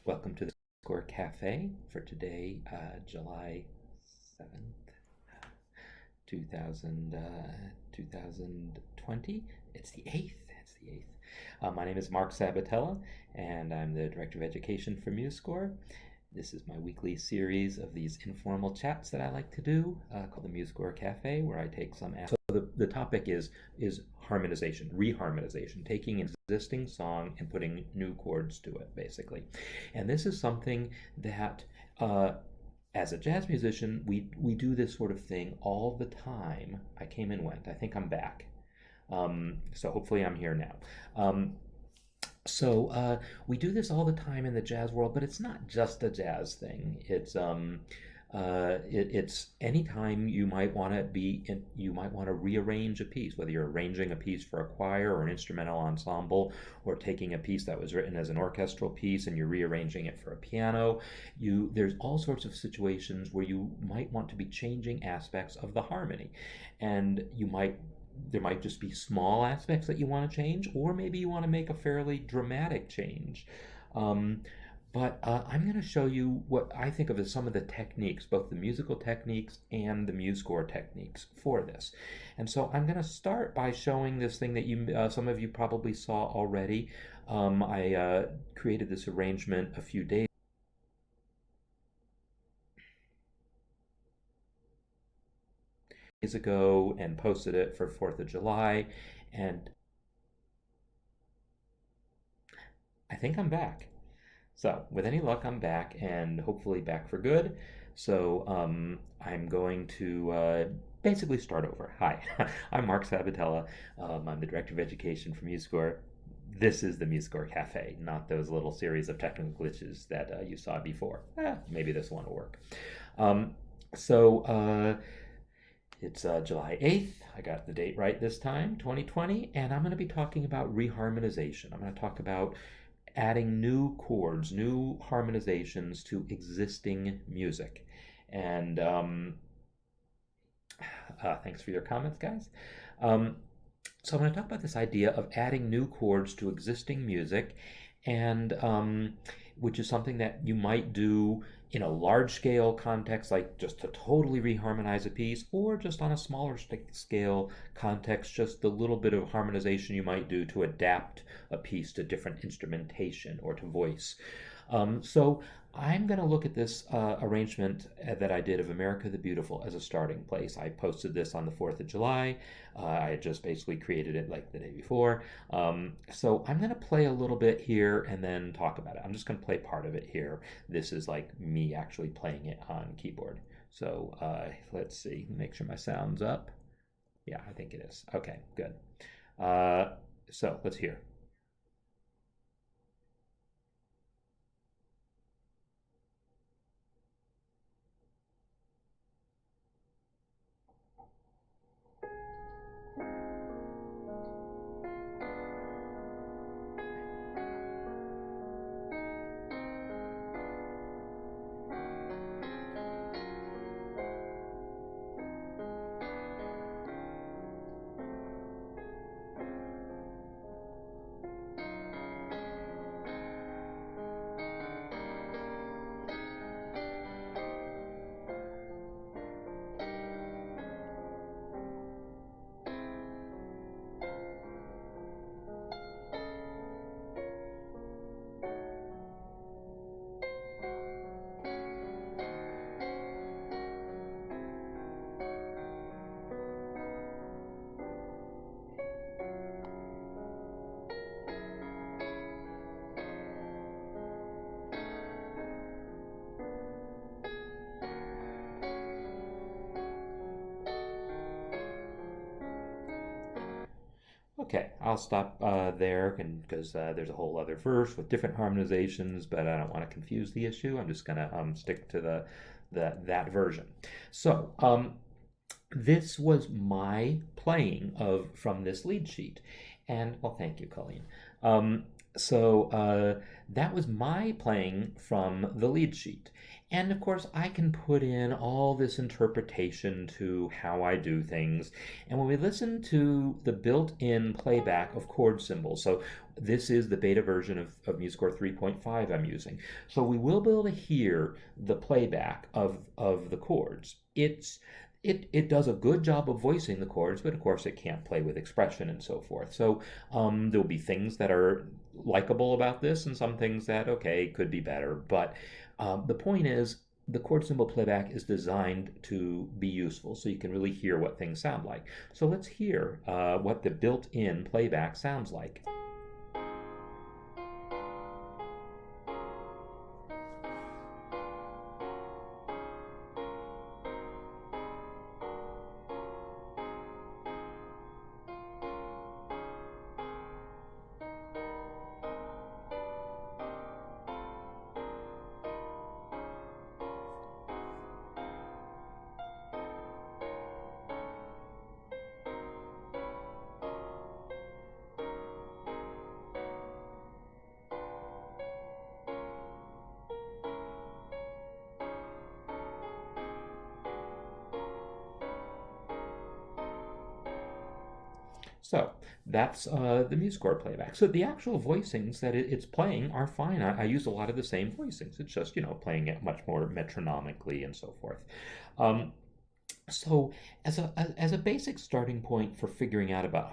Welcome to the Score Cafe for today, July 7th, 2000, 2020. It's the 8th. It's the 8th. My name is Marc Sabatella, and I'm the Director of Education for MuseScore. This is my weekly series of these informal chats that I like to do called the MuseScore Cafe, where I take some. So the topic is harmonization, reharmonization, taking an existing song and putting new chords to it, basically. And this is something that, as a jazz musician, we do this sort of thing all the time. I came and went. I think I'm back. So hopefully I'm here now. We do this all the time in the jazz world, but it's not just a jazz thing. It's anytime you might want to rearrange a piece, whether you're arranging a piece for a choir or an instrumental ensemble, or taking a piece that was written as an orchestral piece and you're rearranging it for a piano. There's all sorts of situations where you might want to be changing aspects of the harmony, and there might just be small aspects that you want to change, or maybe you want to make a fairly dramatic change. But I'm going to show you what I think of as some of the techniques, both the musical techniques and the MuseScore techniques for this. And so I'm going to start by showing this thing that some of you probably saw already. I created this arrangement a few days ago and posted it for 4th of July, and I think I'm back. So with any luck, I'm back, and hopefully back for good. So I'm going to basically start over. Hi, I'm Marc Sabatella. I'm the Director of Education for MuseScore. This is the MuseScore Cafe, not those little series of technical glitches that you saw before. Maybe this one will work. It's July 8th. I got the date right this time, 2020, and I'm going to be talking about reharmonization. I'm going to talk about adding new chords, new harmonizations to existing music. And thanks for your comments, guys. So I'm going to talk about this idea of adding new chords to existing music, and which is something that you might do in a large scale context, like just to totally reharmonize a piece, or just on a smaller scale context, just the little bit of harmonization you might do to adapt a piece to different instrumentation or to voice. So I'm going to look at this arrangement that I did of America the Beautiful as a starting place. I posted this on the 4th of July. I had just basically created it like the day before. So I'm going to play a little bit here and then talk about it. I'm just going to play part of it here. This is like me actually playing it on keyboard. So let's see, make sure my sound's up. Yeah, I think it is. Okay, good. So let's hear. Okay, I'll stop there because there's a whole other verse with different harmonizations, but I don't want to confuse the issue. I'm just gonna stick to that version. So this was my playing of from this lead sheet, and well, thank you, Colleen. So that was my playing from the lead sheet. And of course, I can put in all this interpretation to how I do things. And when we listen to the built in playback of chord symbols, so this is the beta version of MuseScore 3.5 I'm using. So we will be able to hear the playback of the chords. It does a good job of voicing the chords, but of course it can't play with expression and so forth. So there'll be things that are likable about this and some things that, okay, could be better. But the point is, the chord symbol playback is designed to be useful so you can really hear what things sound like. So let's hear what the built-in playback sounds like. So that's the MuseScore playback. So the actual voicings that it's playing are fine. I use a lot of the same voicings. It's just, playing it much more metronomically and so forth. Um, so as a basic starting point for figuring out about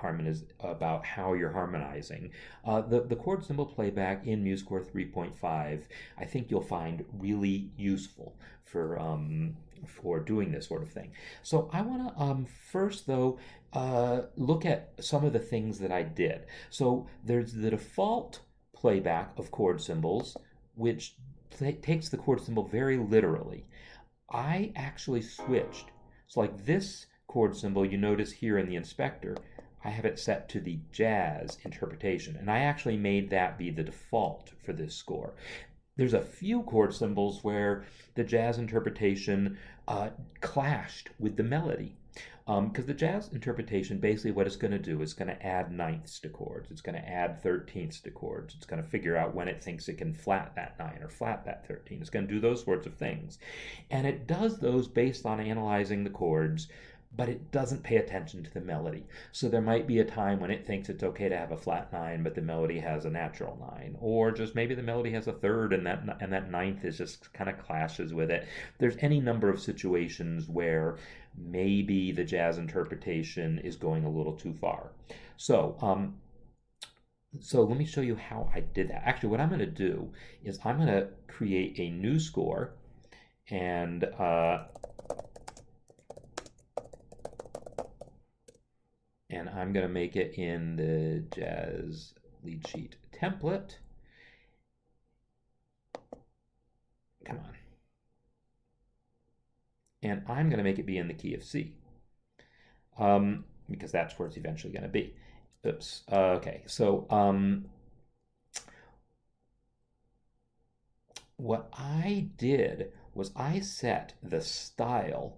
how you're harmonizing, the chord symbol playback in MuseScore 3.5, I think you'll find really useful for doing this sort of thing. So I want to first though look at some of the things that I did. So there's the default playback of chord symbols, which takes the chord symbol very literally. I actually switched. So like this chord symbol you notice here in the inspector, I have it set to the jazz interpretation, and I actually made that be the default for this score. There's a few chord symbols where the jazz interpretation clashed with the melody. Because the jazz interpretation, basically what it's going to do is going to add ninths to chords. It's going to add thirteenths to chords. It's going to figure out when it thinks it can flat that 9 or flat that 13. It's going to do those sorts of things. And it does those based on analyzing the chords, but it doesn't pay attention to the melody. So there might be a time when it thinks it's okay to have a flat 9, but the melody has a natural 9. Or just maybe the melody has a third and that ninth is just kind of clashes with it. There's any number of situations where maybe the jazz interpretation is going a little too far. So let me show you how I did that. Actually, what I'm going to do is I'm going to create a new score, and I'm going to make it in the jazz lead sheet template. Come on. And I'm going to make it be in the key of C, because that's where it's eventually going to be. Oops. Okay, so what I did was I set the style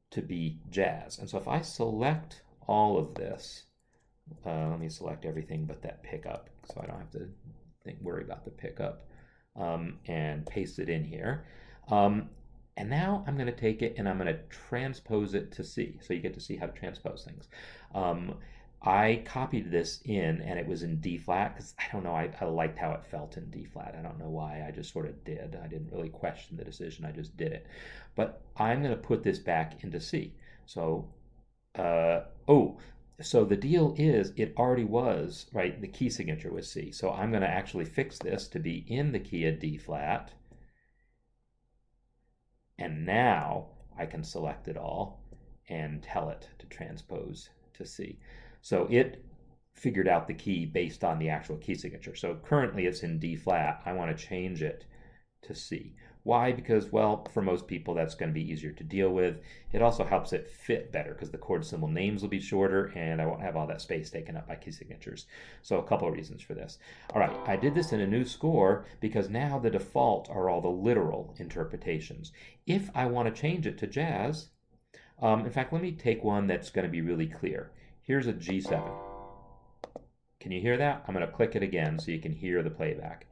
to be jazz. And so if I select all of this, let me select everything but that pickup so I don't have to worry about the pickup, and paste it in here. And now I'm going to take it and I'm going to transpose it to C. So you get to see how to transpose things. I copied this in and it was in D flat because I don't know, I liked how it felt in D flat. I don't know why, I just sort of did. I didn't really question the decision, I just did it. But I'm going to put this back into C. So, so the deal is it already was, right, the key signature was C. So I'm going to actually fix this to be in the key of D flat. And now I can select it all and tell it to transpose to C. So it figured out the key based on the actual key signature. So currently it's in D flat. I want to change it to C. Why? Because, well, for most people that's going to be easier to deal with. It also helps it fit better because the chord symbol names will be shorter and I won't have all that space taken up by key signatures. So a couple of reasons for this. All right, I did this in a new score because now the default are all the literal interpretations. If I want to change it to jazz, in fact, let me take one that's going to be really clear. Here's a G7. Can you hear that? I'm going to click it again so you can hear the playback.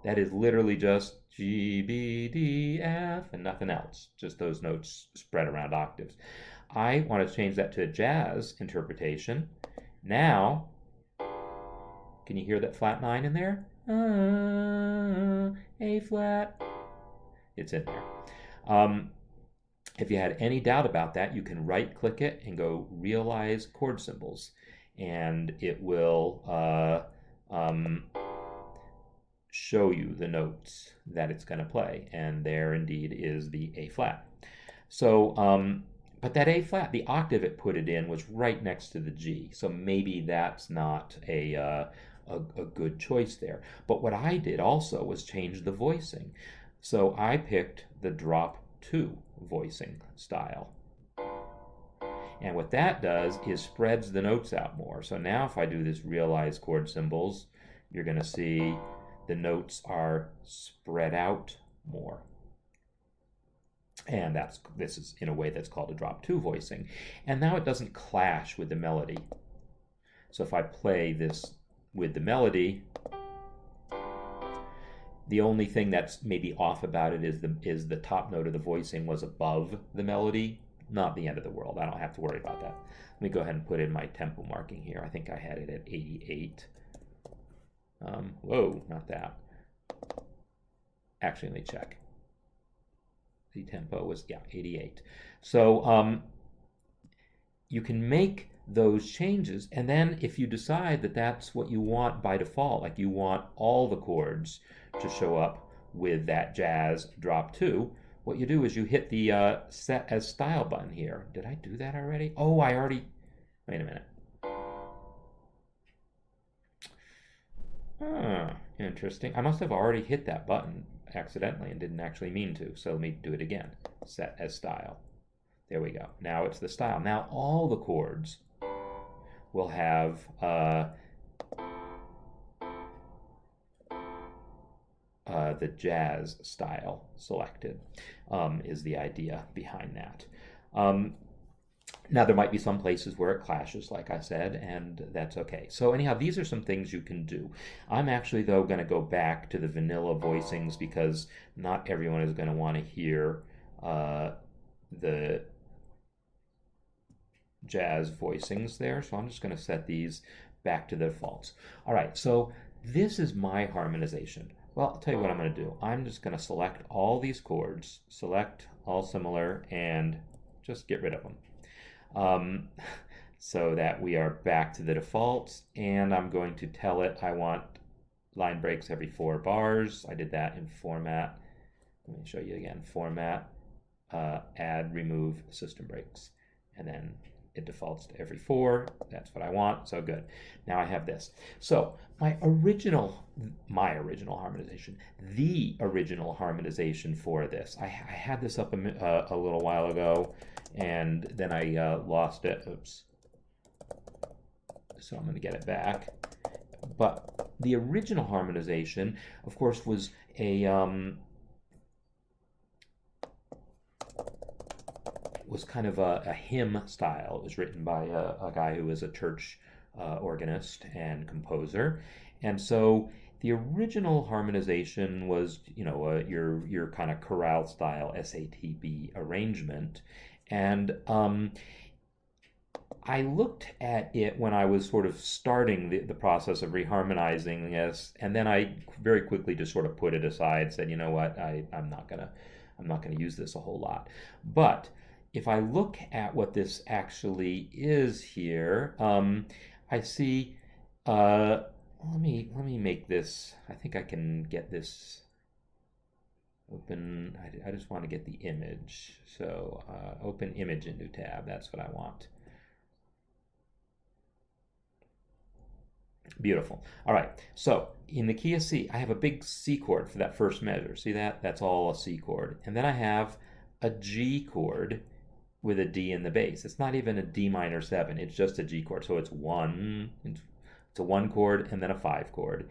That is literally just G, B, D, F, and nothing else. Just those notes spread around octaves. I want to change that to a jazz interpretation. Now, can you hear that flat 9 in there? A flat. It's in there. If you had any doubt about that, you can right-click it and go Realize Chord Symbols, and it will show you the notes that it's going to play, and there indeed is the A flat. So, but that A flat, the octave it put it in was right next to the G, so maybe that's not a good choice there. But what I did also was change the voicing. So I picked the drop 2 voicing style. And what that does is spreads the notes out more. So now if I do this realize chord symbols, you're going to see the notes are spread out more. And this is in a way that's called a drop 2 voicing. And now it doesn't clash with the melody. So if I play this with the melody, the only thing that's maybe off about it is the top note of the voicing was above the melody. Not the end of the world. I don't have to worry about that. Let me go ahead and put in my tempo marking here. I think I had it at 88. Whoa, not that. Actually, let me check. The tempo was, yeah, 88. So you can make those changes, and then if you decide that that's what you want by default, like you want all the chords to show up with that jazz drop 2, what you do is you hit the Set as Style button here. Did I do that already? Oh, I already... Wait a minute. Interesting. I must have already hit that button accidentally and didn't actually mean to. So let me do it again. Set as Style. There we go. Now it's the style. Now all the chords will have the jazz style selected, is the idea behind that. Now there might be some places where it clashes, like I said, and that's okay. So anyhow, these are some things you can do. I'm actually, though, going to go back to the vanilla voicings because not everyone is going to want to hear the jazz voicings there. So I'm just going to set these back to the defaults. All right, so this is my harmonization. Well, I'll tell you what I'm going to do. I'm just going to select all these chords, select all similar, and just get rid of them. So that we are back to the defaults, and I'm going to tell it I want line breaks every 4 bars. I did that in Format. Let me show you again. Format, Add, Remove System Breaks, and then it defaults to every 4. That's what I want, so good. Now I have this. So my original harmonization, the original harmonization for this, I had this up a little while ago, and then I lost it. Oops. So I'm going to get it back. But the original harmonization, of course, was was kind of a hymn style. It was written by a guy who was a church organist and composer, and so the original harmonization was, you know, your kind of chorale style SATB arrangement, and I looked at it when I was sort of starting the process of reharmonizing this, and then I very quickly just sort of put it aside, said, you know what, I'm not gonna use this a whole lot. But if I look at what this actually is here, I see. Let me make this. I think I can get this open. I just want to get the image. So open image in new tab. That's what I want. Beautiful. All right. So in the key of C, I have a big C chord for that first measure. See that? That's all a C chord. And then I have a G chord with a D in the bass. It's not even a D minor 7. It's just a G chord. So it's a 1 chord and then a 5 chord.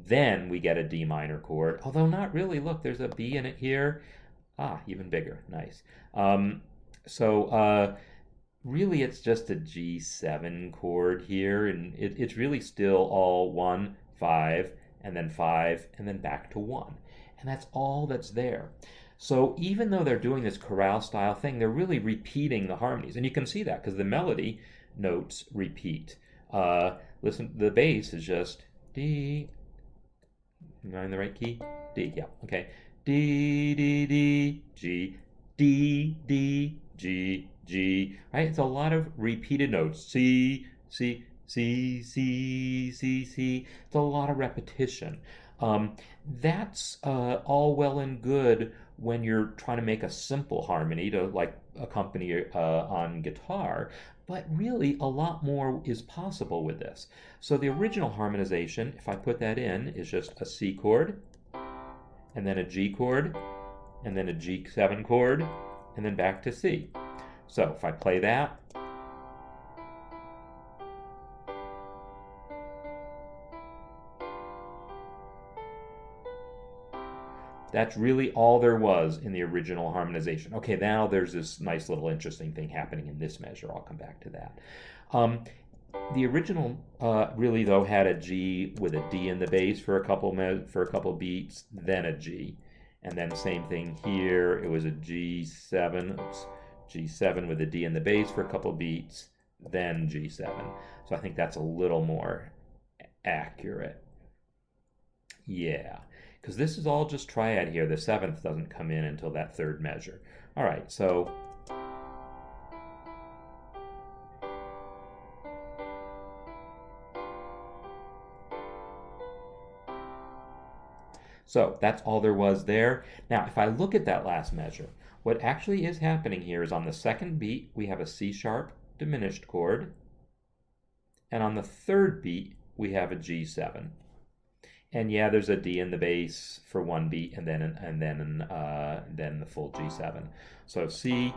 Then we get a D minor chord, although not really. Look, there's a B in it here. Ah, even bigger. Nice. So really it's just a G7 chord here, and it's really still all 1, 5, and then back to 1. And that's all that's there. So even though they're doing this chorale style thing, they're really repeating the harmonies. And you can see that because the melody notes repeat. Listen, the bass is just D. Am I in the right key? D, yeah, okay. D, D, D, G, D, D, G, G, right? It's a lot of repeated notes. C, C, C, C, C, C. It's a lot of repetition. That's all well and good when you're trying to make a simple harmony to like accompany on guitar, but really a lot more is possible with this. So the original harmonization, if I put that in, is just a C chord, and then a G chord, and then a G7 chord, and then back to C. So if I play that, that's really all there was in the original harmonization. Okay, now there's this nice little interesting thing happening in this measure. I'll come back to that. The original really though had a G with a D in the bass for a couple beats, then a G, and then same thing here. It was a G7, G7 with a D in the bass for a couple beats, then G7. So I think that's a little more accurate. Yeah, because this is all just triad here. The seventh doesn't come in until that third measure. All right, so that's all there was there. Now, if I look at that last measure, what actually is happening here is on the second beat, we have a C sharp diminished chord. And on the third beat, we have a G7. And yeah, there's a D in the bass for one beat, and then the full G7. So C,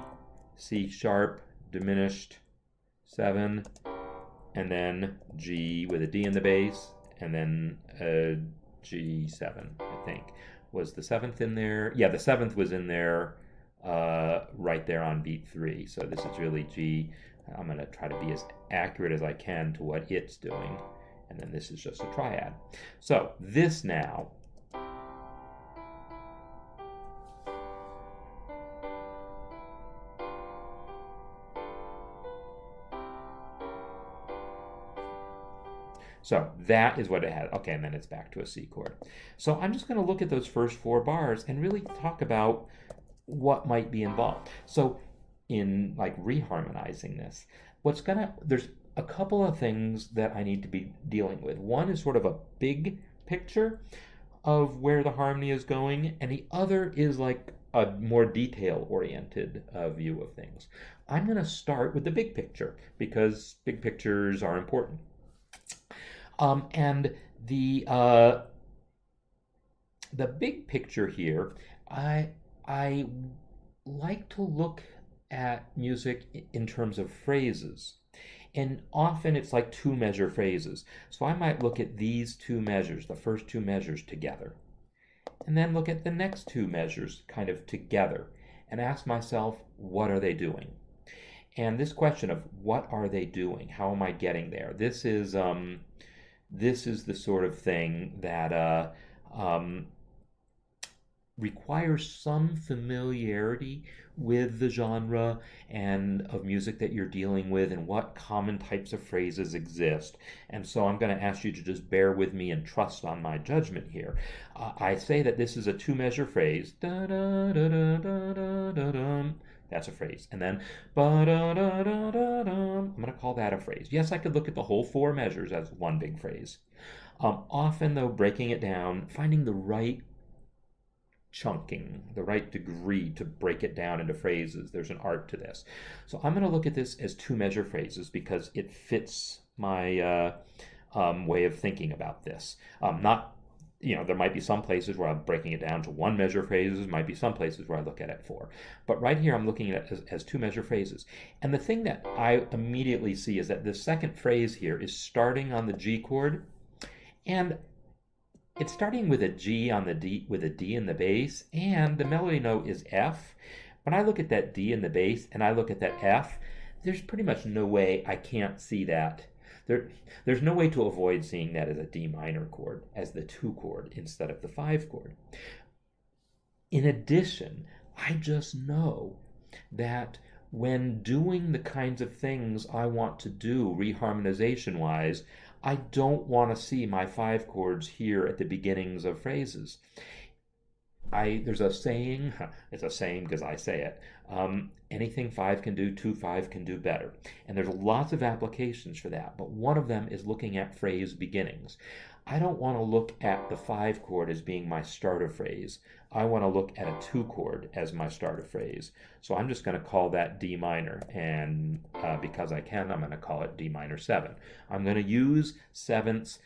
C sharp, diminished, 7, and then G with a D in the bass, and then a G7, I think. Was the 7th in there? Yeah, the 7th was in there right there on beat 3. So this is really G. I'm going to try to be as accurate as I can to what it's doing. And then this is just a triad. So this now so that is what it had. Okay, and then it's back to a C chord. So I'm just going to look at those first 4 bars and really talk about what might be involved. So in like reharmonizing this, there's a couple of things that I need to be dealing with. One is sort of a big picture of where the harmony is going, and the other is like a more detail-oriented view of things. I'm going to start with the big picture because big pictures are important. And the big picture here, I like to look at music in terms of phrases. And often it's like 2 measure phrases. So I might look at these 2 measures, the first 2 measures together, and then look at the next 2 measures kind of together and ask myself, what are they doing? And this question of what are they doing? How am I getting there? This is the sort of thing that requires some familiarity with the genre and of music that you're dealing with and what common types of phrases exist. And so I'm going to ask you to just bear with me and trust on my judgment here. I say that this is a 2 measure phrase. Da, da, da, da, da, da, da, da. That's a phrase. And then ba da da da da da. I'm going to call that a phrase. Yes, I could look at the whole 4 measures as one big phrase. Often, though, breaking it down, finding the right chunking, the right degree to break it down into phrases. There's an art to this. So I'm going to look at this as 2 measure phrases because it fits my way of thinking about this. Not, there might be some places where I'm breaking it down to 1 measure phrases, might be some places where I look at it 4. But right here I'm looking at it as 2 measure phrases. And the thing that I immediately see is that the second phrase here is starting on the G chord, and it's starting with a G on the D with a D in the bass, and the melody note is F. When I look at that D in the bass and I look at that F, there's pretty much no way I can't see that. There, there's no way to avoid seeing that as a D minor chord, as the 2 chord instead of the 5 chord. In addition, I just know that when doing the kinds of things I want to do reharmonization wise, I don't want to see my 5 chords here at the beginnings of phrases. There's a saying, it's a saying because I say it, anything 5 can do, 2/5 can do better. And there's lots of applications for that, but one of them is looking at phrase beginnings. I don't want to look at the 5 chord as being my start of phrase. I want to look at a 2 chord as my start of phrase. So I'm just going to call that D minor, and because I can, I'm going to call it D minor 7. I'm going to use sevenths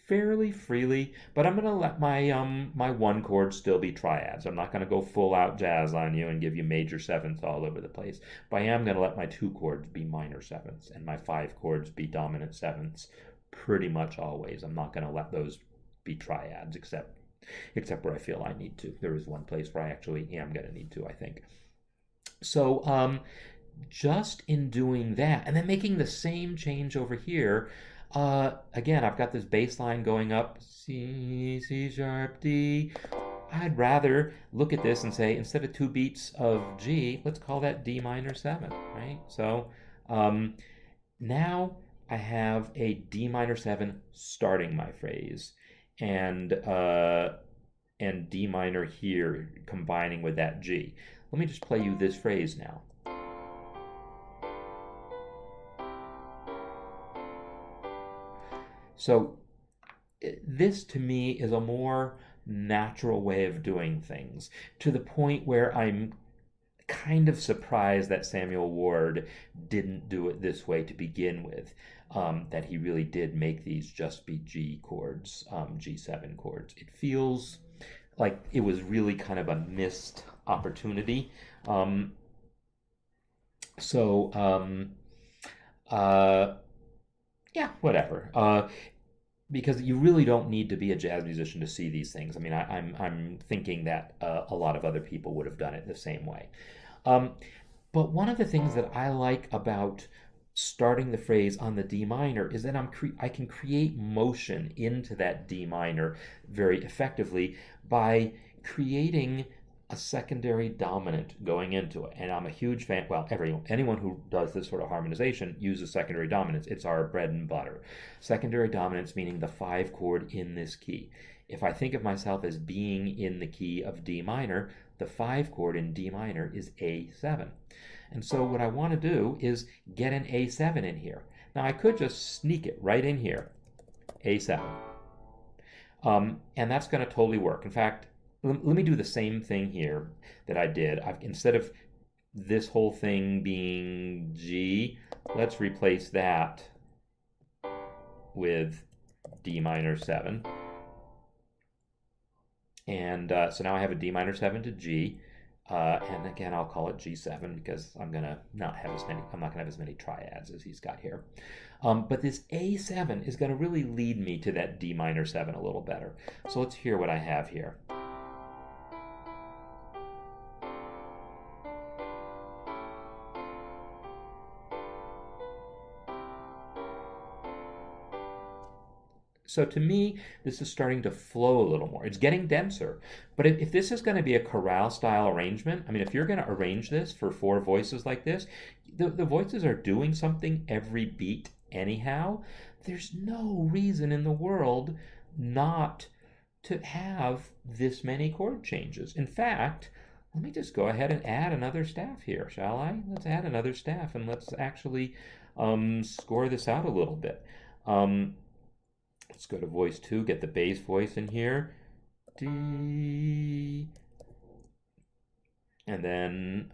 fairly freely, but I'm going to let my 1 chord still be triads. I'm not going to go full out jazz on you and give you major sevenths all over the place. But I am going to let my 2 chords be minor sevenths and my 5 chords be dominant sevenths pretty much always. I'm not going to let those be triads except where I feel I need to. There is one place where I actually am going to need to, I think. So just in doing that and then making the same change over here, again, I've got this bass line going up, C, C sharp, D. I'd rather look at this and say, instead of 2 beats of G, let's call that D minor 7, right? So now I have a D minor 7 starting my phrase, and D minor here combining with that G. Let me just play you this phrase now. So this to me is a more natural way of doing things, to the point where I'm kind of surprised that Samuel Ward didn't do it this way to begin with, that he really did make these just be G chords, G7 chords. It feels like it was really kind of a missed opportunity. Yeah, whatever. Because you really don't need to be a jazz musician to see these things. I mean, I'm thinking that a lot of other people would have done it the same way. But one of the things that I like about starting the phrase on the D minor is that I can create motion into that D minor very effectively by creating a secondary dominant going into it. And I'm a huge fan, well, anyone who does this sort of harmonization uses secondary dominants. It's our bread and butter. Secondary dominants meaning the 5 chord in this key. If I think of myself as being in the key of D minor, the 5 chord in D minor is A7. And so what I want to do is get an A7 in here. Now I could just sneak it right in here, A7. And that's going to totally work. In fact, let me do the same thing here that I did. Instead of this whole thing being G, let's replace that with D minor 7. And so now I have a D minor 7 to G. And again, I'll call it G7 because I'm not gonna have as many triads as he's got here. But this A7 is gonna really lead me to that D minor 7 a little better. So let's hear what I have here. So to me, this is starting to flow a little more. It's getting denser. But if this is going to be a chorale style arrangement, I mean, if you're going to arrange this for 4 voices like this, the voices are doing something every beat anyhow. There's no reason in the world not to have this many chord changes. In fact, let me just go ahead and add another staff here, shall I? Let's add another staff and let's actually score this out a little bit. Let's go to voice 2, get the bass voice in here. D. And then,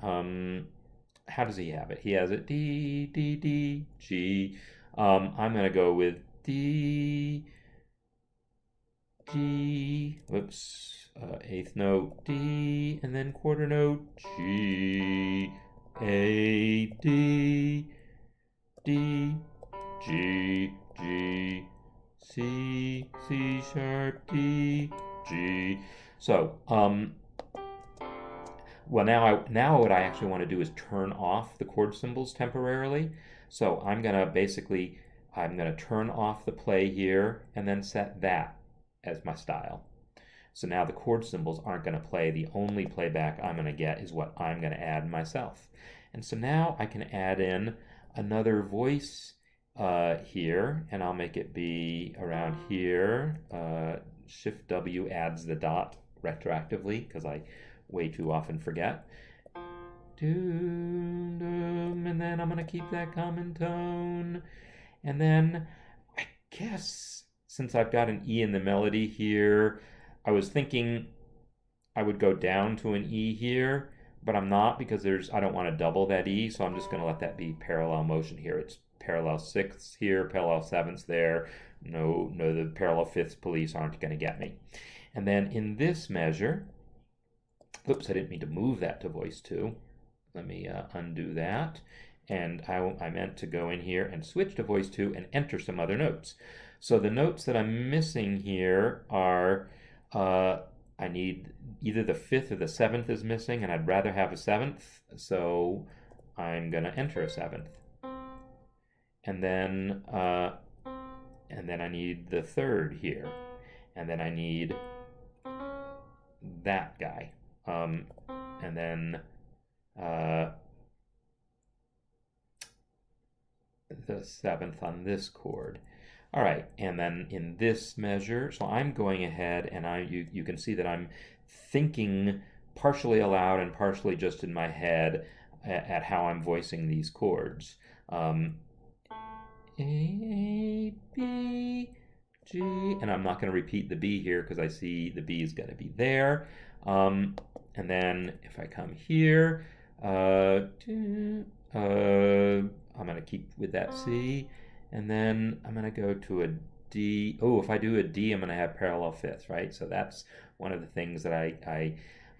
how does he have it? He has it D, D, D, G. I'm going to go with D, G, whoops, 8th note D, and then quarter note G, A, D, D, G, G, C, C sharp, D, G. So, Well, now what I actually want to do is turn off the chord symbols temporarily. So I'm gonna turn off the play here and then set that as my style. So now the chord symbols aren't going to play. The only playback I'm going to get is what I'm going to add myself. And so now I can add in another voice here, and I'll make it be around here. Shift W adds the dot retroactively because I way too often forget. And then I'm going to keep that common tone. And then I guess since I've got an E in the melody here, I was thinking I would go down to an E here, but I'm not because I don't want to double that E, so I'm just going to let that be parallel motion here. It's parallel sixths here, parallel sevenths there. No, the parallel fifths police aren't going to get me. And then in this measure, oops, I didn't mean to move that to voice 2. Let me undo that. And I meant to go in here and switch to voice 2 and enter some other notes. So the notes that I'm missing here are, I need either the 5th or the 7th is missing, and I'd rather have a 7th, so I'm going to enter a 7th. And then I need the 3rd here. And then I need that guy. And then the 7th on this chord. All right, and then in this measure, so I'm going ahead and you can see that I'm thinking partially aloud and partially just in my head at how I'm voicing these chords. A, B, G, and I'm not going to repeat the B here because I see the B is going to be there. And then if I come here, I'm going to keep with that C, and then I'm going to go to a D. Oh, if I do a D, I'm going to have parallel fifths, right? So that's one of the things that I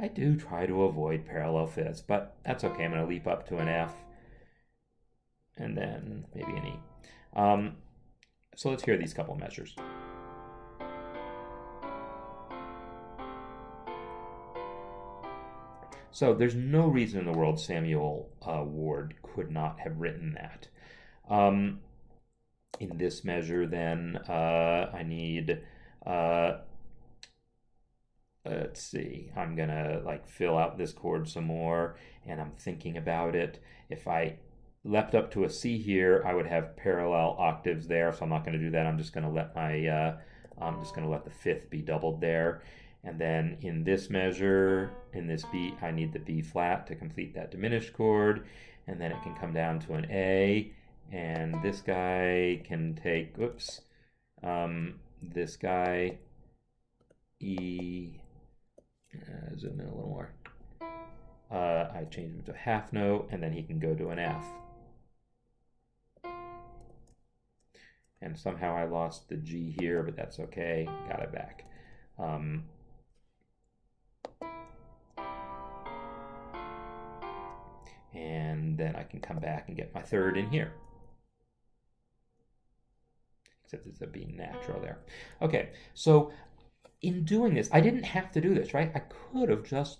do try to avoid parallel fifths, but that's okay. I'm going to leap up to an F, and then maybe an E. So let's hear these couple measures. So there's no reason in the world Samuel Ward could not have written that. In this measure, then, I need, let's see, I'm going to fill out this chord some more, and I'm thinking about it. If I leapt up to a C here, I would have parallel octaves there, so I'm not going to do that. I'm just going to let the 5th be doubled there. And then in this measure, in this B, I need the B flat to complete that diminished chord. And then it can come down to an A. And this guy can take, this guy, E, zoom in a little more. I change him to a half note, and then he can go to an F. And somehow I lost the G here, but that's okay. Got it back. And then I can come back and get my 3rd in here. Except it's a B natural there. Okay, so in doing this, I didn't have to do this, right? I could have just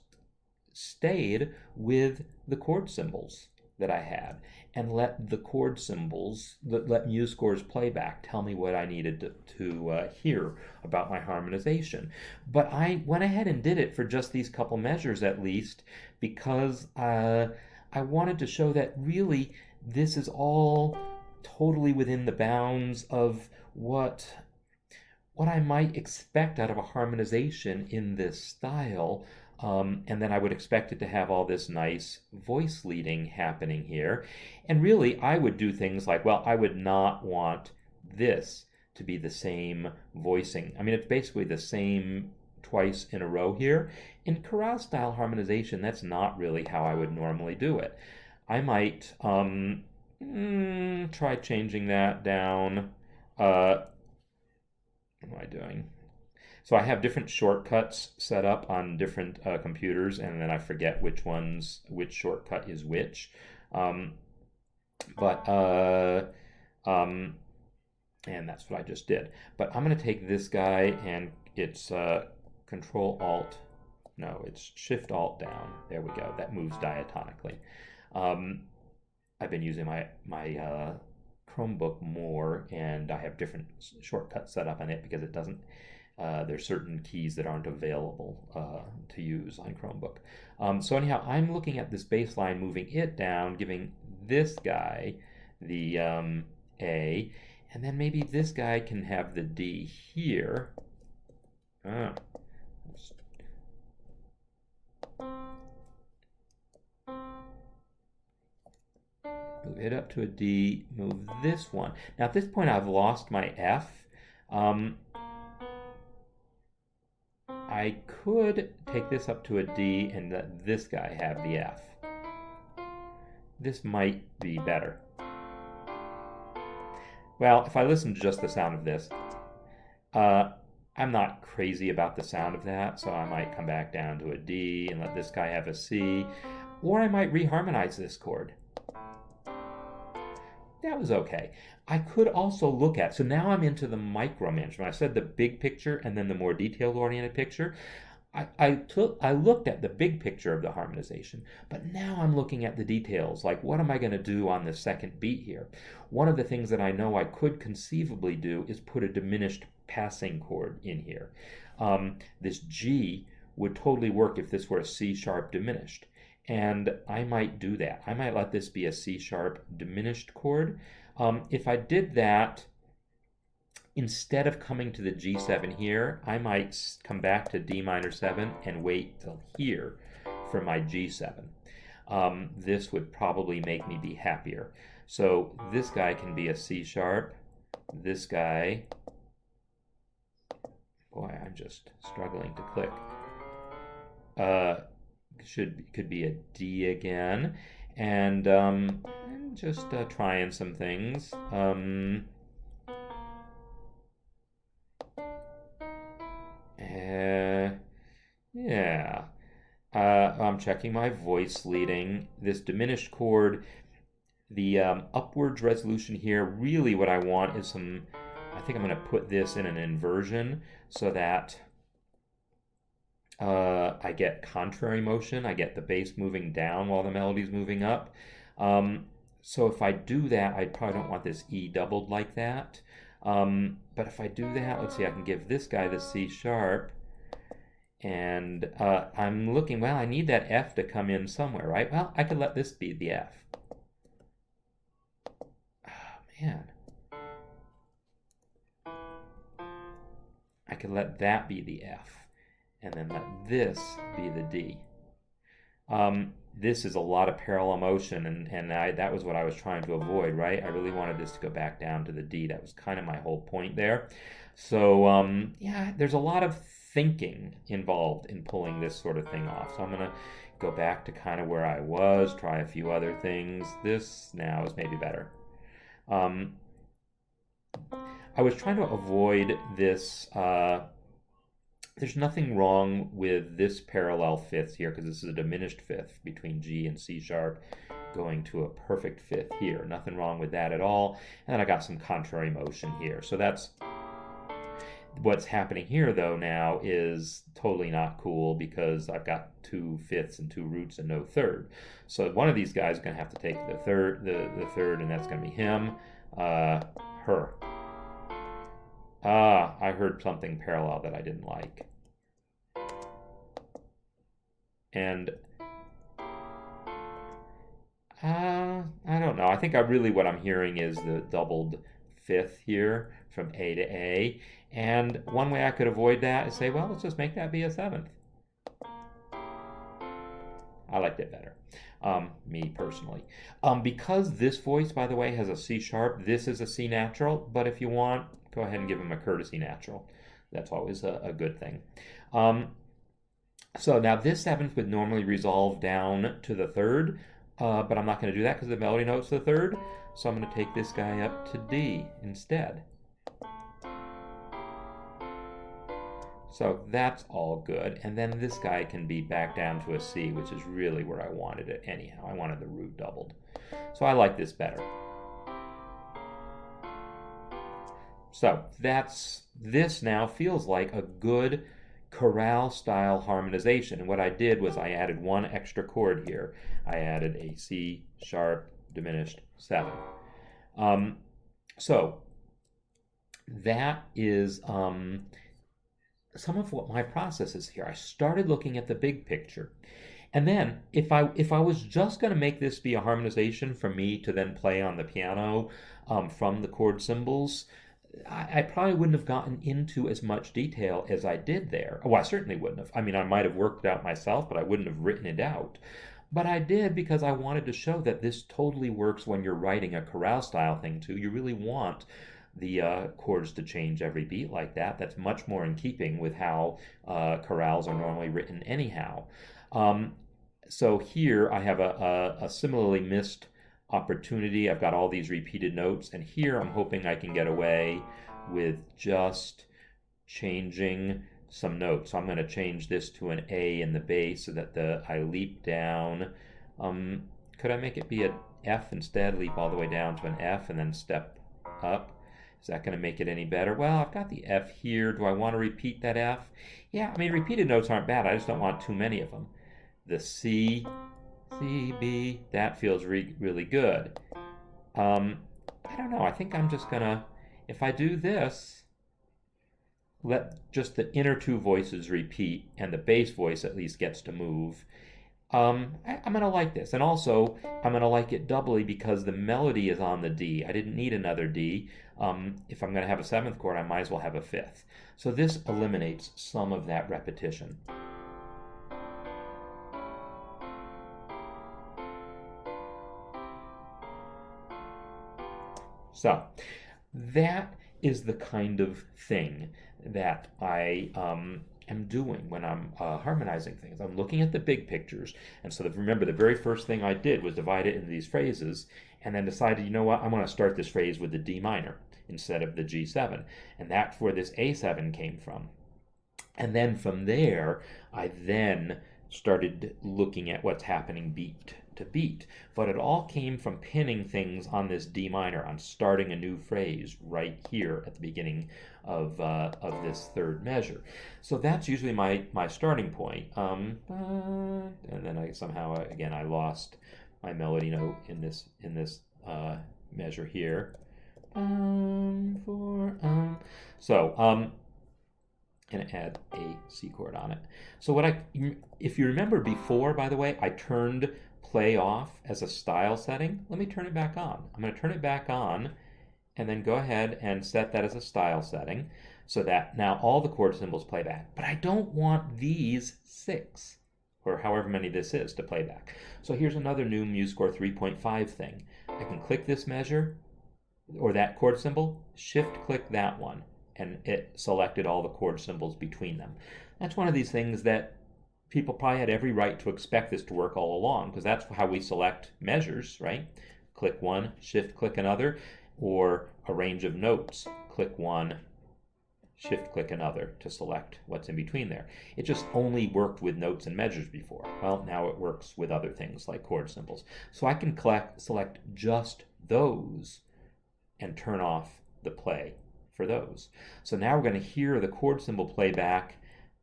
stayed with the chord symbols that I had and let the chord symbols, let MuseScore's playback tell me what I needed to hear about my harmonization. But I went ahead and did it for just these couple measures at least because I wanted to show that really this is all totally within the bounds of what I might expect out of a harmonization in this style. And then I would expect it to have all this nice voice leading happening here. And really, I would do things like, well, I would not want this to be the same voicing. I mean, it's basically the same twice in a row here. In chorale style harmonization, that's not really how I would normally do it. I might try changing that down. What am I doing? So I have different shortcuts set up on different computers, and then I forget which shortcut is which. And that's what I just did. But I'm going to take this guy, and it's Control Alt No, it's Shift Alt down. There we go. That moves diatonically. Um, I've been using my Chromebook more, and I have different shortcuts set up on it because it doesn't. There's certain keys that aren't available to use on Chromebook. So anyhow, I'm looking at this bass line, moving it down, giving this guy the A, and then maybe this guy can have the D here. Ah, move it up to a D, move this one. Now at this point I've lost my F. I could take this up to a D and let this guy have the F. This might be better. Well, if I listen to just the sound of this, I'm not crazy about the sound of that, so I might come back down to a D and let this guy have a C, or I might reharmonize this chord. That was okay. I could also look at, so now I'm into the micromanagement. I said the big picture and then the more detail-oriented picture. I looked at the big picture of the harmonization, but now I'm looking at the details, like what am I going to do on the second beat here? One of the things that I know I could conceivably do is put a diminished passing chord in here. This G would totally work if this were a C sharp diminished. And I might do that. I might let this be a C sharp diminished chord. If I did that, instead of coming to the G7 here, I might come back to D minor 7 and wait till here for my G7. This would probably make me be happier. So this guy can be a C sharp. This guy, boy, I'm just struggling to click. Could be a D again, and just trying some things. Yeah. I'm checking my voice leading. This diminished chord, the upwards resolution here, really what I want is some, I think I'm going to put this in an inversion so that I get contrary motion. I get the bass moving down while the melody's moving up. So if I do that, I probably don't want this E doubled like that. But if I do that, let's see, I can give this guy the C sharp. And I'm looking, well, I need that F to come in somewhere, right? Well, I could let this be the F. Oh, man. I could let that be the F. And then let this be the D. This is a lot of parallel motion, and that was what I was trying to avoid, right? I really wanted this to go back down to the D. That was kind of my whole point there. So, yeah, there's a lot of thinking involved in pulling this sort of thing off. So I'm going to go back to kind of where I was, try a few other things. This now is maybe better. I was trying to avoid this. There's nothing wrong with this parallel fifth here because this is a diminished fifth between G and C sharp going to a perfect fifth here. Nothing wrong with that at all. And then I got some contrary motion here. So that's what's happening here though now is totally not cool because I've got 2 fifths and 2 roots and no third. So one of these guys is going to have to take the third, and that's going to be him, her. I heard something parallel that I didn't like. And I don't know. I think what I'm hearing is the doubled fifth here from A to A. And one way I could avoid that is say, well, let's just make that be a 7th. I liked it better, me personally. Because this voice, by the way, has a C sharp, this is a C natural, but if you want, go ahead and give him a courtesy natural. That's always a good thing. So now this 7th would normally resolve down to the 3rd, but I'm not going to do that because the melody note's the 3rd. So I'm going to take this guy up to D instead. So that's all good. And then this guy can be back down to a C, which is really where I wanted it anyhow. I wanted the root doubled. So I like this better. So this now feels like a good chorale style harmonization. And what I did was I added one extra chord here. I added a C sharp diminished 7. So that is some of what my process is here. I started looking at the big picture. And then if I was just going to make this be a harmonization for me to then play on the piano from the chord symbols, I probably wouldn't have gotten into as much detail as I did there. Well, I certainly wouldn't have. I mean, I might have worked it out myself, but I wouldn't have written it out. But I did because I wanted to show that this totally works when you're writing a chorale style thing too. You really want the chords to change every beat like that. That's much more in keeping with how chorales are normally written anyhow. So here I have a similarly missed opportunity. I've got all these repeated notes, and here I'm hoping I can get away with just changing some notes. So I'm going to change this to an A in the bass so that I leap down. Could I make it be an F instead? Leap all the way down to an F and then step up. Is that going to make it any better? Well, I've got the F here. Do I want to repeat that F? Yeah, I mean, repeated notes aren't bad. I just don't want too many of them. The C, B, that feels really good. I don't know. I think I'm just going to, if I do this, let just the inner two voices repeat and the bass voice at least gets to move. I'm going to like this. And also, I'm going to like it doubly because the melody is on the D. I didn't need another D. If I'm going to have a 7th chord, I might as well have a 5th. So this eliminates some of that repetition. So that is the kind of thing that I am doing when I'm harmonizing things. I'm looking at the big pictures. And so remember, the very first thing I did was divide it into these phrases and then decided, you know what, I want to start this phrase with the D minor instead of the G7. And that's where this A7 came from. And then from there, I then started looking at what's happening beat to beat. But it all came from pinning things on this D minor, on starting a new phrase right here at the beginning of this third measure. So that's usually my starting point. And then I somehow, again, I lost my melody note in this measure here. So, and add a C chord on it. So if you remember before, by the way, I turned play off as a style setting. Let me turn it back on. I'm going to turn it back on and then go ahead and set that as a style setting so that now all the chord symbols play back. But I don't want these 6 or however many this is to play back. So here's another new MuseScore 3.5 thing. I can click this measure or that chord symbol, shift click that one, and it selected all the chord symbols between them. That's one of these things that people probably had every right to expect this to work all along, because that's how we select measures, right? Click one, shift click another, or a range of notes, click one, shift click another to select what's in between there. It just only worked with notes and measures before. Well, now it works with other things like chord symbols. So I can select just those and turn off the play for those. So now we're going to hear the chord symbol play back,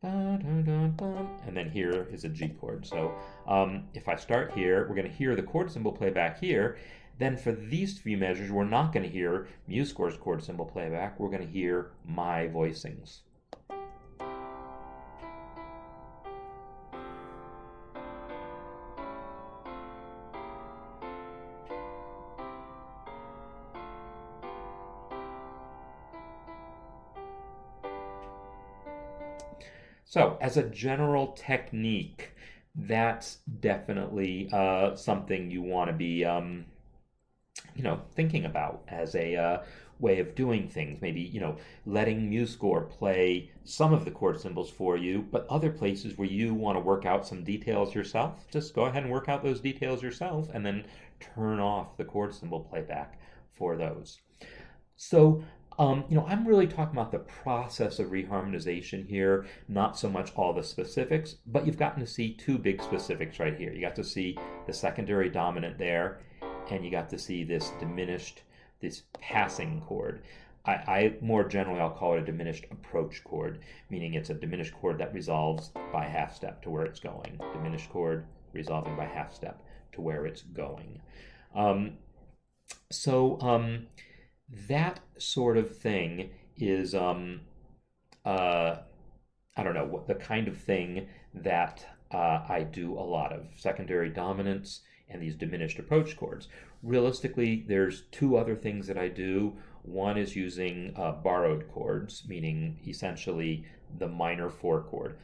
and then here is a G chord. So if I start here, we're going to hear the chord symbol play back here. Then for these few measures, we're not going to hear MuseScore's chord symbol playback. We're going to hear my voicings. So as a general technique, that's definitely something you want to be thinking about as a way of doing things. Maybe, letting MuseScore play some of the chord symbols for you, but other places where you want to work out some details yourself, just go ahead and work out those details yourself and then turn off the chord symbol playback for those. So, I'm really talking about the process of reharmonization here, not so much all the specifics, but you've gotten to see 2 big specifics right here. You got to see the secondary dominant there, and you got to see this diminished, this passing chord. I more generally I'll call it a diminished approach chord, meaning it's a diminished chord that resolves by half step to where it's going. Diminished chord resolving by half step to where it's going. Um, so that sort of thing is uh, I don't know what the kind of thing that I do a lot of secondary dominance and these diminished approach chords. Realistically, there's two other things that I do. One is using borrowed chords, meaning essentially the minor four chord.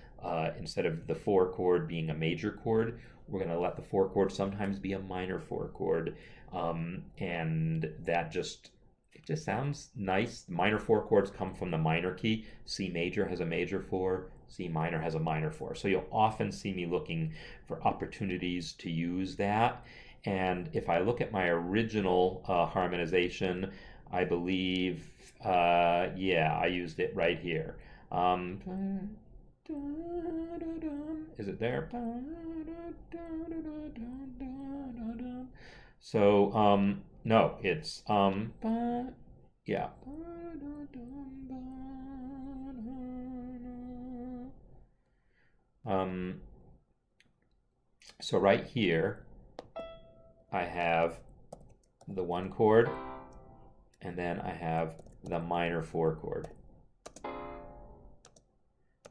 Instead of the four chord being a major chord, we're going to let the four chord sometimes be a minor four chord, and that just it just sounds nice. Minor four chords come from the minor key. C major has a major four, C minor has a minor four. So you'll often see me looking for opportunities to use that. And if I look at my original harmonization, I believe, yeah, I used it right here. Is it there? So, no, it's, yeah. Um, so right here, I have the one chord, and then I have the minor four chord,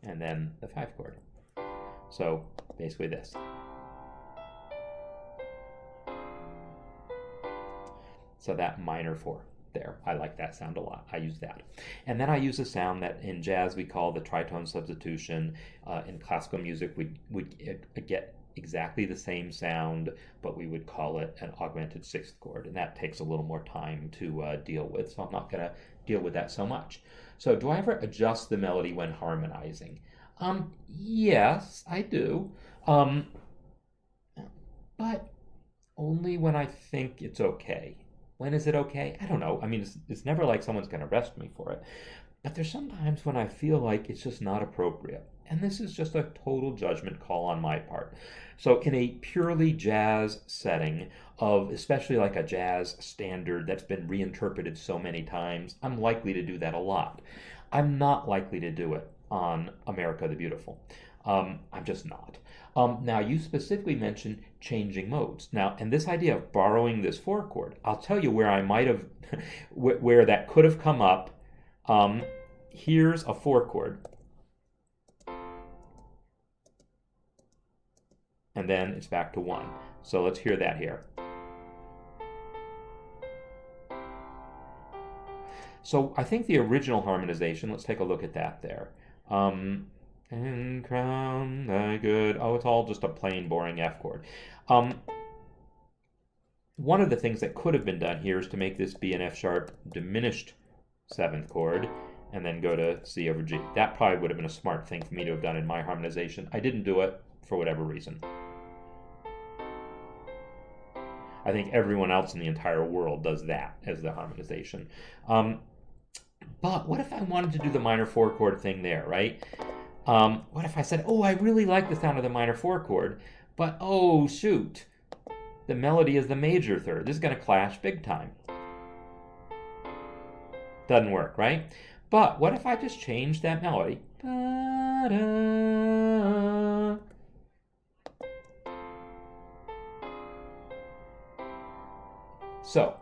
and then the five chord. So basically this. So that minor four there, I like that sound a lot. I use that. And then I use a sound that in jazz we call the tritone substitution. In classical music we'd get exactly the same sound, but we would call it an augmented sixth chord, and that takes a little more time to deal with, so I'm not going to deal with that so much. So do I ever adjust the melody when harmonizing? Yes, I do. But only when I think it's okay. When is it okay? I don't know. I mean, it's never like someone's going to arrest me for it. But there's sometimes when I feel like it's just not appropriate. And this is just a total judgment call on my part. So in a purely jazz setting of especially like a jazz standard that's been reinterpreted so many times, I'm likely to do that a lot. I'm not likely to do it on America the Beautiful. I'm just not. Now, you specifically mentioned changing modes. Now, and this idea of borrowing this four chord, I'll tell you where I might have, where that could have come up. Here's a four chord. And then it's back to one. So let's hear that here. So I think the original harmonization, let's take a look at that there. And crown thy good. Oh, it's all just a plain, boring F chord. One of the things that could have been done here is to make this be an F sharp diminished seventh chord and then go to C over G. That probably would have been a smart thing for me to have done in my harmonization. I didn't do it for whatever reason. I think everyone else in the entire world does that as the harmonization. But what if I wanted to do the minor four chord thing there, right? What if I said, oh, I really like the sound of the minor four chord, but oh, shoot, the melody is the major third. This is going to clash big time. Doesn't work, right? But what if I just change that melody? So,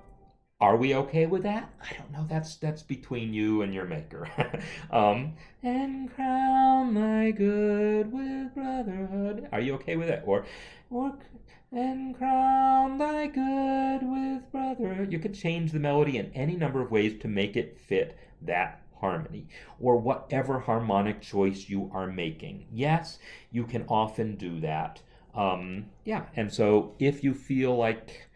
are we okay with that? I don't know. That's between you and your maker. And crown thy good with brotherhood. Are you okay with it? Or and crown thy good with brotherhood. You could change the melody in any number of ways to make it fit that harmony or whatever harmonic choice you are making. Yes, you can often do that. Yeah, and so if you feel like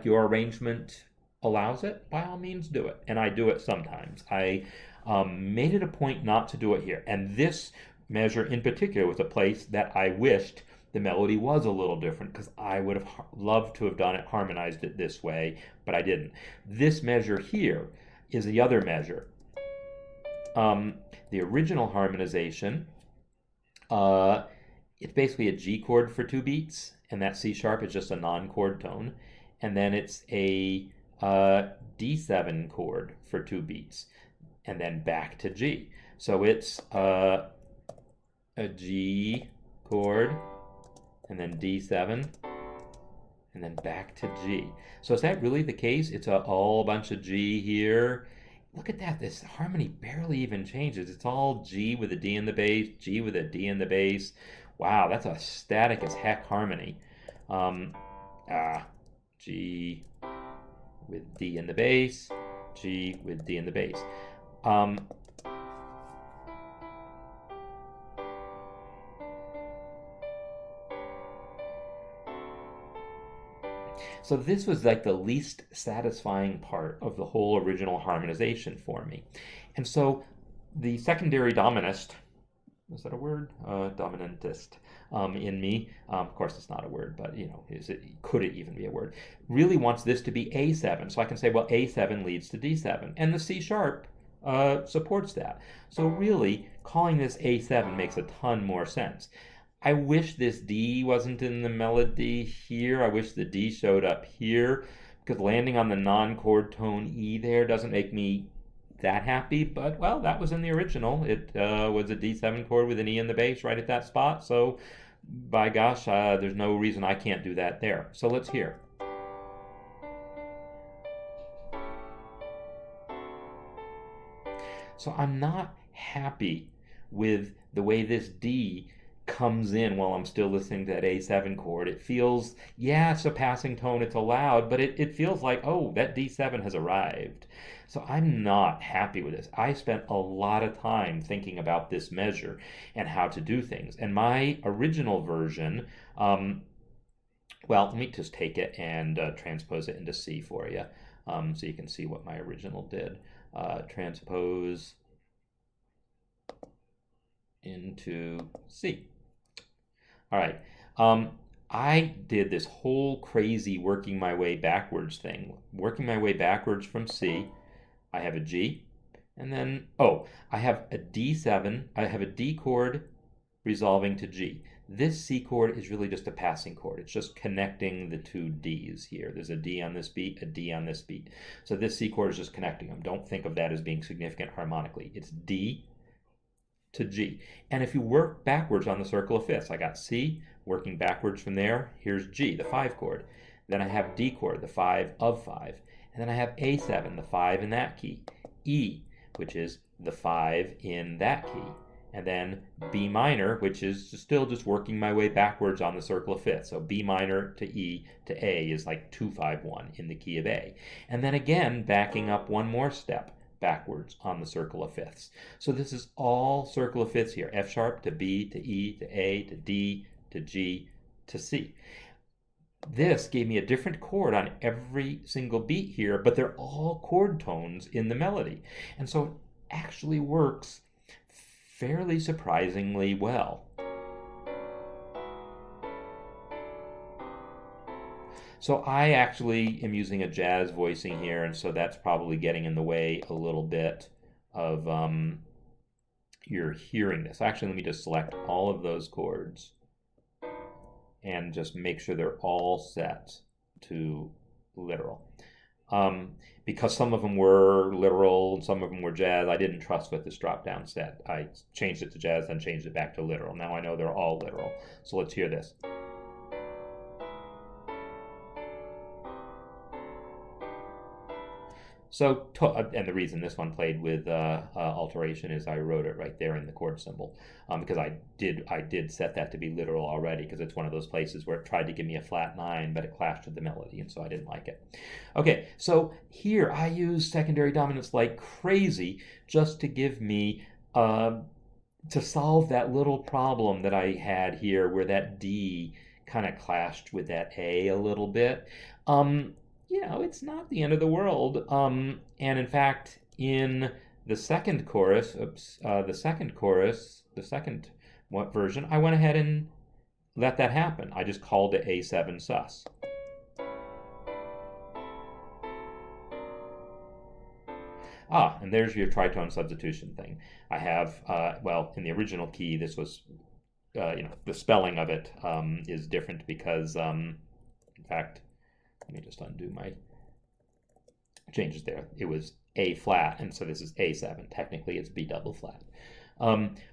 your arrangement allows it, by all means do it. And I do it sometimes. I made it a point not to do it here. And this measure in particular was a place that I wished the melody was a little different because I would have loved to have done it, harmonized it this way, but I didn't. This measure here is the other measure. The original harmonization, it's basically a G chord for two beats, and that C sharp is just a non-chord tone. And then it's a D7 chord for 2 beats, and then back to G. So it's a G chord, and then D7, and then back to G. So is that really the case? It's all a bunch of G here. Look at that. This harmony barely even changes. It's all G with a D in the bass, G with a D in the bass. Wow, that's a static as heck harmony. Um, G with D in the bass, G with D in the bass. Um, So this was like the least satisfying part of the whole original harmonization for me. And so the secondary dominist, is that a word? Dominantist in me, of course it's not a word, but could it even be a word? Really wants this to be A7. So I can say, well, A7 leads to D7. And the C sharp supports that. So really, calling this A7 makes a ton more sense. I wish this D wasn't in the melody here. I wish the D showed up here, because landing on the non-chord tone E there doesn't make me that happy, but well, that was in the original. It was a D7 chord with an E in the bass right at that spot, so by gosh, there's no reason I can't do that there. So let's hear. So I'm not happy with the way this D comes in while I'm still listening to that A7 chord. It feels, yeah, it's a passing tone, it's allowed, but it feels like, oh, that D7 has arrived. So I'm not happy with this. I spent a lot of time thinking about this measure and how to do things. And my original version, well, let me just take it and transpose it into C for you, so you can see what my original did. Transpose into C. All right. I did this whole crazy working my way backwards thing. Working my way backwards from C, I have a G, and then, I have a D7. I have a D chord resolving to G. This C chord is really just a passing chord. It's just connecting the two Ds here. There's a D on this beat, a D on this beat. So this C chord is just connecting them. Don't think of that as being significant harmonically. It's D to G. And if you work backwards on the circle of fifths, I got C, working backwards from there, here's G, the 5 chord. Then I have D chord, the 5 of 5. And then I have A7, the 5 in that key. E, which is the 5 in that key. And then B minor, which is still just working my way backwards on the circle of fifths. So B minor to E to A is like 2-5-1 in the key of A. And then again, backing up one more step backwards on the circle of fifths. So this is all circle of fifths here. F sharp to B to E to A to D to G to C. This gave me a different chord on every single beat here, but they're all chord tones in the melody. And so it actually works fairly surprisingly well. So I actually am using a jazz voicing here, and so that's probably getting in the way a little bit of your hearing this. Actually, let me just select all of those chords and just make sure they're all set to literal. Because some of them were literal and some of them were jazz, I didn't trust what this drop down said. I changed it to jazz, then changed it back to literal. Now I know they're all literal. So let's hear this. So, and the reason this one played with alteration is I wrote it right there in the chord symbol, because I did set that to be literal already, because it's one of those places where it tried to give me a flat 9, but it clashed with the melody, and so I didn't like it. Okay, so here I use secondary dominance like crazy just to give me, to solve that little problem that I had here where that D kind of clashed with that A a little bit. It's not the end of the world. And in fact, in the second chorus, the second version, I went ahead and let that happen. I just called it A7 sus. And there's your tritone substitution thing. I have, in the original key, this was, the spelling of it is different because, in fact, let me just undo my changes there. It was A flat, and so this is A7. Technically, it's B double flat.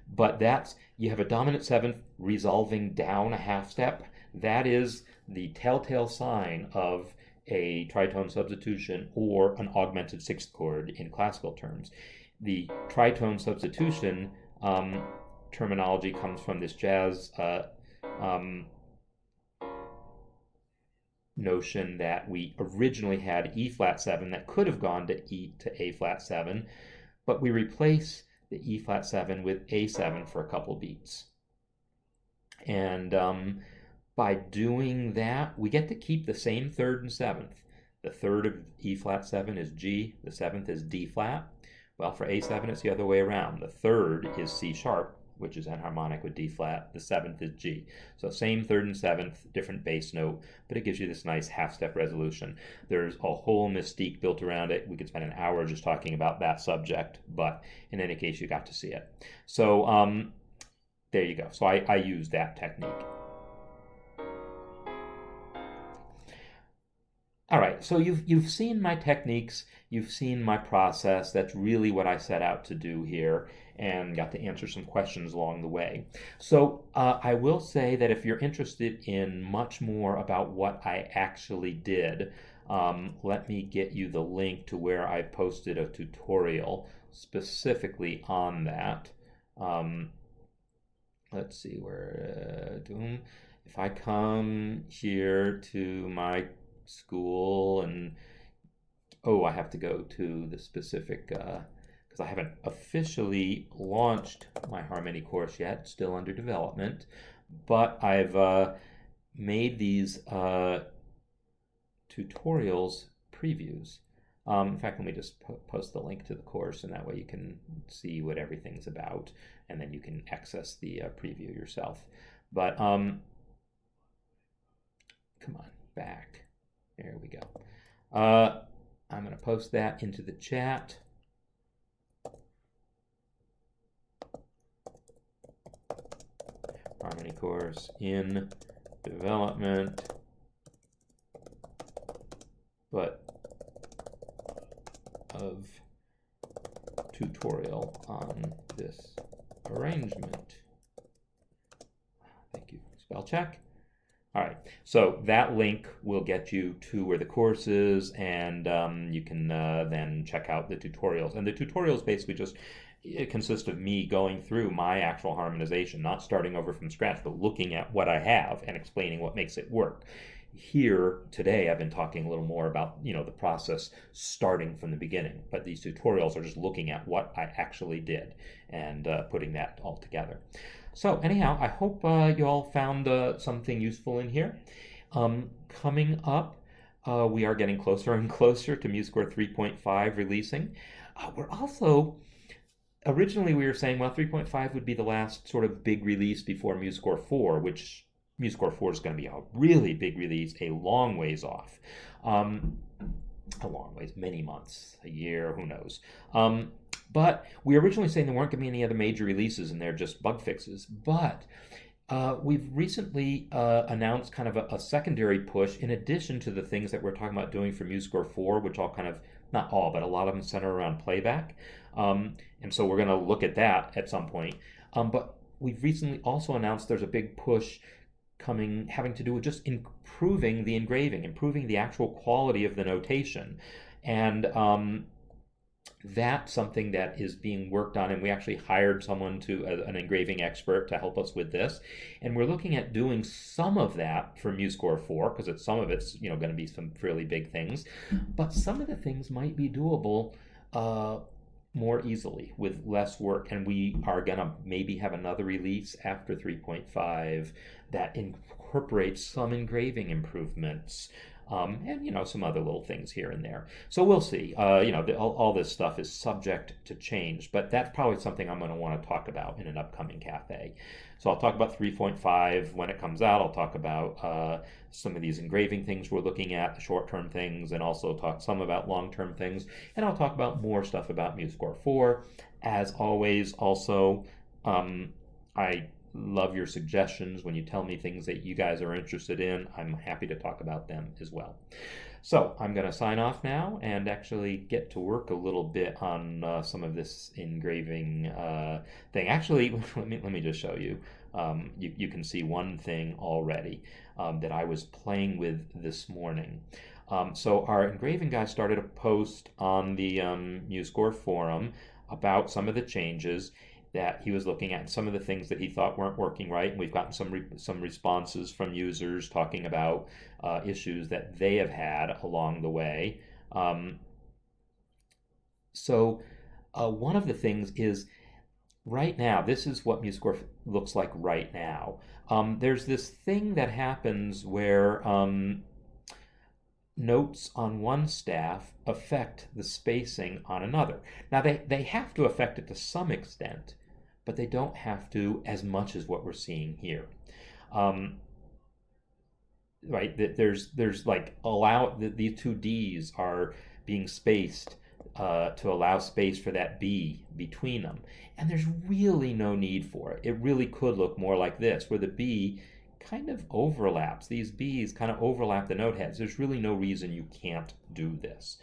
But you have a dominant seventh resolving down a half step. That is the telltale sign of a tritone substitution or an augmented sixth chord in classical terms. The tritone substitution terminology comes from this jazz notion that we originally had E flat 7 that could have gone to A flat 7, but we replace the E flat 7 with A7 for a couple beats. And by doing that, we get to keep the same third and seventh. The third of E flat 7 is G, the seventh is D flat. Well, for A7, it's the other way around. The third is C sharp, which is enharmonic with D flat. The seventh is G. So same third and seventh, different bass note, but it gives you this nice half-step resolution. There's a whole mystique built around it. We could spend an hour just talking about that subject, but in any case, you got to see it. So there you go. So I use that technique. All right, so you've seen my techniques, you've seen my process. That's really what I set out to do here, and got to answer some questions along the way. So I will say that if you're interested in much more about what I actually did, let me get you the link to where I posted a tutorial specifically on that. Let's see where, if I come here to my school, and I have to go to the specific because I haven't officially launched my harmony course yet, still under development, but I've made these tutorials previews. In fact, let me just post the link to the course, and that way you can see what everything's about, and then you can access the preview yourself. But come on, back. There we go. I'm going to post that into the chat. Harmony course in development, but of tutorial on this arrangement. Thank you. Spell check. All right, so that link will get you to where the course is, and you can then check out the tutorials. And the tutorials basically just consist of me going through my actual harmonization, not starting over from scratch, but looking at what I have and explaining what makes it work. Here today, I've been talking a little more about the process starting from the beginning, but these tutorials are just looking at what I actually did and putting that all together. So anyhow, I hope you all found something useful in here. Coming up, we are getting closer and closer to MuseScore 3.5 releasing. We're also, originally we were saying, well, 3.5 would be the last sort of big release before MuseScore 4, which MuseScore 4 is going to be a really big release, a long ways off. A long ways, many months, a year, who knows. But we were originally saying there weren't going to be any other major releases and they're just bug fixes. But we've recently announced kind of a secondary push in addition to the things that we're talking about doing for MuseScore 4, which all kind of, not all, but a lot of them center around playback. And so we're going to look at that at some point. But we've recently also announced there's a big push coming, having to do with just improving the engraving, improving the actual quality of the notation. And that's something that is being worked on, and we actually hired someone an engraving expert to help us with this, and we're looking at doing some of that for MuseScore 4 because some of it's going to be some fairly big things, but some of the things might be doable more easily with less work, and we are going to maybe have another release after 3.5 that incorporates some engraving improvements. And some other little things here and there. So we'll see. All this stuff is subject to change, but that's probably something I'm going to want to talk about in an upcoming cafe. So I'll talk about 3.5 when it comes out. I'll talk about some of these engraving things we're looking at, the short-term things, and also talk some about long-term things. And I'll talk about more stuff about MuseScore 4. As always, also, I love your suggestions. When you tell me things that you guys are interested in, I'm happy to talk about them as well. So I'm going to sign off now and actually get to work a little bit on some of this engraving thing. Actually, let me just show you. You can see one thing already that I was playing with this morning. So our engraving guy started a post on the MuseScore forum about some of the changes that he was looking at, some of the things that he thought weren't working right. And we've gotten some responses from users talking about issues that they have had along the way. So one of the things is right now, this is what MuseScore looks like right now. There's this thing that happens where notes on one staff affect the spacing on another. Now, they have to affect it to some extent, but they don't have to as much as what we're seeing here. Right? There's like these two D's are being spaced to allow space for that B between them. And there's really no need for it. It really could look more like this, where the B kind of overlaps. These B's kind of overlap the note heads. There's really no reason you can't do this.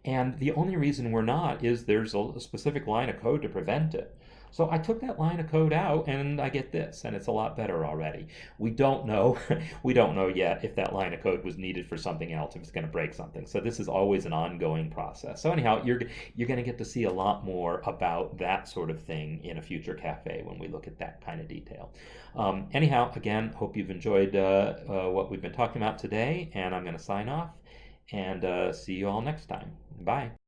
And the only reason we're not is there's a specific line of code to prevent it. So I took that line of code out and I get this, and it's a lot better already. We don't know, we don't know yet if that line of code was needed for something else, if it's going to break something. So this is always an ongoing process. So anyhow, you're going to get to see a lot more about that sort of thing in a future cafe when we look at that kind of detail. Anyhow, again, hope you've enjoyed what we've been talking about today, and I'm going to sign off and see you all next time. Bye.